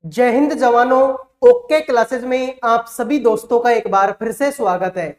जय हिंद जवानों। Okay classes में आप सभी दोस्तों का एक बार फिर से स्वागत है।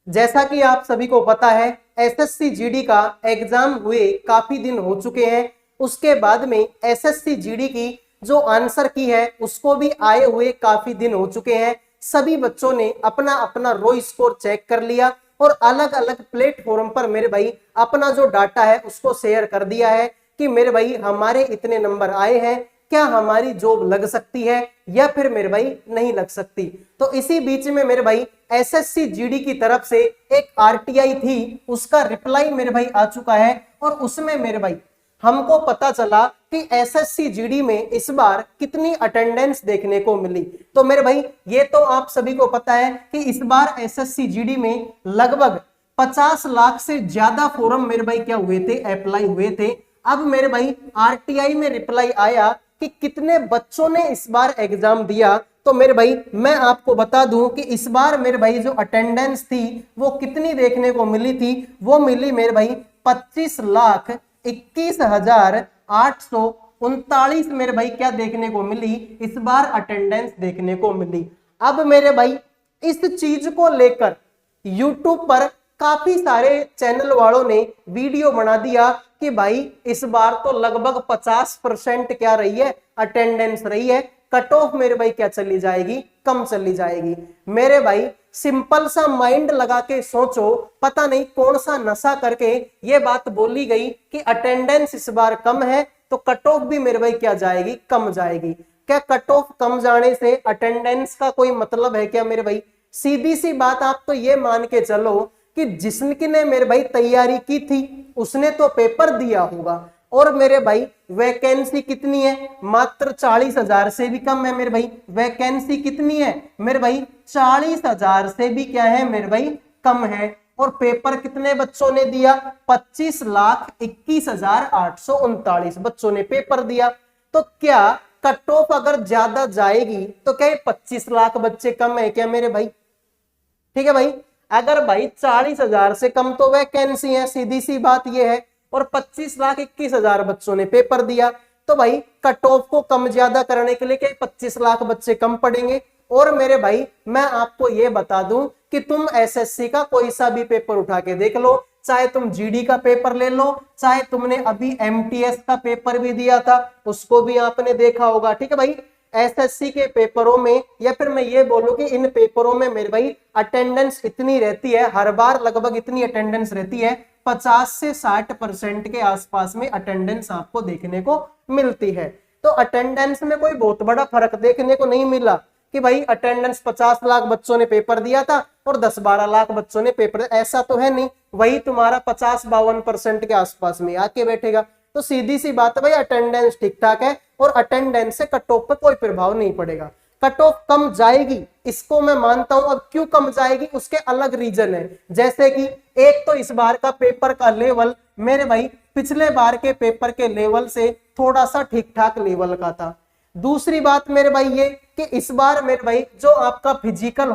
जैसा कि आप सभी को पता है, एसएससी जीडी का एग्जाम हुए काफी दिन हो चुके हैं। उसके बाद में एसएससी जीडी की जो आंसर की है उसको भी आए हुए काफी दिन हो चुके हैं। सभी बच्चों ने अपना अपना रो स्कोर चेक कर लिया और अलग अलग प्लेटफॉर्म पर मेरे भाई अपना जो डाटा है उसको शेयर कर दिया है कि मेरे भाई हमारे इतने नंबर आए हैं, क्या हमारी जॉब लग सकती है या फिर मेरे भाई नहीं लग सकती। तो इसी बीच में मेरे भाई एसएससी जीडी की तरफ से एक आरटीआई थी, उसका रिप्लाई मेरे भाई आ चुका है और उसमें मेरे भाई हमको पता चला कि एसएससी जीडी में इस बार कितनी अटेंडेंस देखने को मिली। तो मेरे भाई ये तो आप सभी को पता है कि इस बार एसएससी जीडी में लगभग 50 लाख से ज्यादा फॉर्म मेरे भाई क्या हुए थे, अप्लाई हुए थे। अब मेरे भाई आरटीआई में रिप्लाई आया कि कितने बच्चों ने इस बार एग्जाम दिया। तो मेरे भाई मैं आपको बता दूं कि इस बार मेरे भाई जो अटेंडेंस थी वो कितनी देखने को मिली थी, वो मिली मेरे भाई 25,21,839 मेरे भाई क्या देखने को मिली, इस बार अटेंडेंस देखने को मिली। अब मेरे भाई इस चीज को लेकर यूट्यूब पर काफी सारे चैनल वालों ने वीडियो बना दिया कि भाई इस बार तो लगभग 50% क्या रही है, अटेंडेंस रही है। कट ऑफ मेरे भाई क्या चली जाएगी, कम चली जाएगी। मेरे भाई सिंपल सा माइंड लगा के सोचो, पता नहीं कौन सा नशा करके ये बात बोली गई कि अटेंडेंस इस बार कम है तो कट ऑफ भी मेरे भाई क्या जाएगी, कम जाएगी। क्या कट ऑफ कम जाने से अटेंडेंस का कोई मतलब है क्या मेरे भाई? सीधी सी बात, आप तो ये मान के चलो कि जिसने मेरे भाई तैयारी की थी उसने तो पेपर दिया होगा। और मेरे भाई वैकेंसी कितनी है, मात्र 40,000 से भी कम है मेरे भाई। वैकेंसी कितनी है मेरे भाई, 40,000 से भी क्या है मेरे भाई, कम है। और पेपर कितने बच्चों ने दिया, 25,21,839 बच्चों ने पेपर दिया। तो क्या कट ऑफ अगर ज्यादा जाएगी तो क्या 25 लाख बच्चे कम है क्या मेरे भाई? ठीक है भाई, अगर भाई 40,000 से कम तो वैकेंसी है, सीधी सी बात यह है, और 25,21,000 बच्चों ने पेपर दिया, तो भाई कट ऑफ को कम ज्यादा करने के लिए क्या 25 लाख बच्चे कम पड़ेंगे। और मेरे भाई मैं आपको यह बता दूं कि तुम एसएससी का कोई सा भी पेपर उठा के देख लो, चाहे तुम जीडी का पेपर ले लो, चाहे तुमने अभी एमटीएस का पेपर भी दिया था उसको भी आपने देखा होगा। ठीक है भाई, एसएससी के पेपरों में, या फिर मैं ये बोलूं कि इन पेपरों में मेरे भाई अटेंडेंस इतनी रहती है, हर बार लगभग इतनी अटेंडेंस रहती है, 50 से 60% के आसपास में अटेंडेंस आपको देखने को मिलती है। तो अटेंडेंस में कोई बहुत बड़ा फर्क देखने को नहीं मिला कि भाई अटेंडेंस 50 लाख बच्चों ने पेपर दिया था और 10-12 लाख बच्चों ने पेपर, ऐसा तो है नहीं। वही तुम्हारा 50-52% के आसपास में आके बैठेगा। तो सीधी सी बात है भाई, अटेंडेंस ठीक ठाक है और अटेंडेंस से कट ऑफ पर कोई प्रभाव नहीं पड़ेगा। कट ऑफ कम जाएगी इसको मैं मानता हूं। अब क्यों कम जाएगी उसके अलग रीजन है, जैसे कि एक तो इस बार का पेपर का लेवल मेरे भाई पिछले बार के पेपर के लेवल से थोड़ा सा ठीक ठाक लेवल का था। दूसरी बात मेरे भाई ये कि इस बार मेरे भाई जो आपका फिजिकल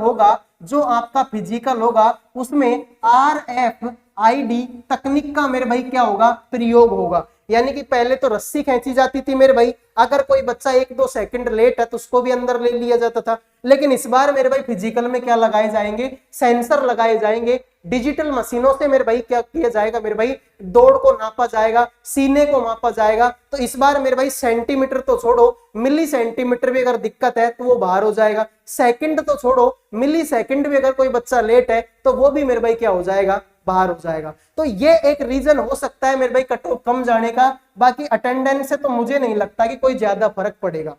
होगा उसमें RFID तकनीक का मेरे भाई क्या होगा, प्रयोग होगा। यानी कि पहले तो रस्सी खींची जाती थी मेरे भाई, अगर कोई बच्चा 1-2 सेकंड लेट है तो उसको भी अंदर ले लिया जाता था। लेकिन इस बार मेरे भाई फिजिकल में क्या लगाए जाएंगे, सेंसर लगाए जाएंगे। डिजिटल मशीनों से मेरे भाई क्या किया जाएगा, मेरे भाई दौड़ को नापा जाएगा, सीने को मापा जाएगा। तो इस बार मेरे भाई सेंटीमीटर तो छोड़ो, मिली सेंटीमीटर भी अगर दिक्कत है तो वो बाहर हो जाएगा। सेकंड तो छोड़ो, मिली सेकंड भी अगर कोई बच्चा लेट है तो वो भी मेरे भाई क्या हो जाएगा, बाहर हो जाएगा। तो ये एक रीजन हो सकता है मेरे भाई कट ऑफ कम जाने का। बाकी अटेंडेंस से तो मुझे नहीं लगता कि कोई ज्यादा फर्क पड़ेगा।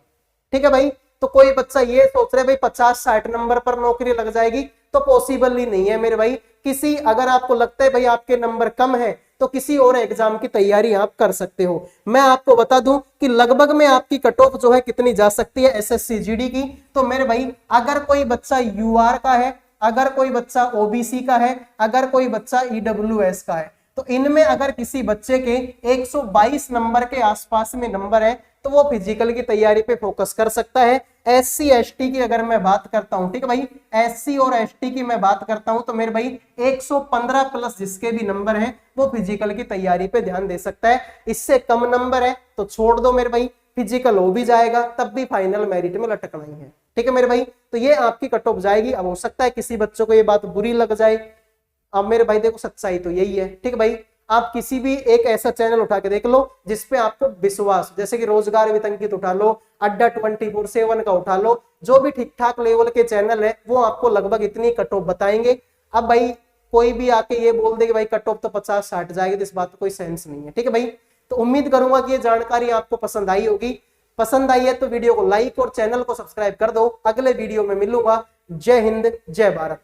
ठीक है भाई, तो कोई बच्चा ये सोच रहा है भाई 50-60 नंबर पर नौकरी लग जाएगी, तो पॉसिबल ही नहीं है मेरे भाई। किसी, अगर आपको लगता है भाई आपके नंबर कम है तो किसी और एग्जाम की तैयारी आप कर सकते हो। मैं आपको बता दूं कि लगभग में आपकी कट ऑफ जो है कितनी जा सकती है एसएससी जीडी की। तो मेरे भाई अगर कोई बच्चा यूआर का है, अगर कोई बच्चा ओबीसी का है, अगर कोई बच्चा ईडब्ल्यूएस का है, तो इनमें अगर किसी बच्चे के 122 नंबर के आसपास में नंबर है तो वो फिजिकल की तैयारी पे फोकस कर सकता है। एससी एसटी की अगर मैं बात करता हूं, ठीक है भाई, एससी और एसटी की मैं बात करता हूं तो मेरे भाई 115 प्लस जिसके भी नंबर हैं वो फिजिकल की तैयारी पे ध्यान दे सकता है। इससे कम नंबर है तो छोड़ दो मेरे भाई। फिजिकल हो भी जाएगा तब भी फाइनल मेरिट में लटकना ही है। ठीक है मेरे भाई, तो ये आपकी कट ऑफ जाएगी। अब हो सकता है किसी बच्चों को ये बात बुरी लग जाए, अब मेरे भाई देखो सच्चाई तो यही है। ठीक है भाई, आप किसी भी एक ऐसा चैनल उठा के देख लो जिसपे आपको विश्वास, जैसे कि रोजगार वितंकित उठा लो, अड्डा 24/7 का उठा लो, जो भी ठीक ठाक लेवल के चैनल है वो आपको लगभग इतनी कट ऑफ बताएंगे। अब भाई कोई भी आके ये बोल दे कि भाई कट ऑफ तो 50-60 जाएगी, तो इस बात का कोई सेंस नहीं है। ठीक है भाई, तो उम्मीद करूंगा कि ये जानकारी आपको पसंद आई होगी। पसंद आई है तो वीडियो को लाइक और चैनल को सब्सक्राइब कर दो। अगले वीडियो में मिलूंगा। जय हिंद, जय भारत।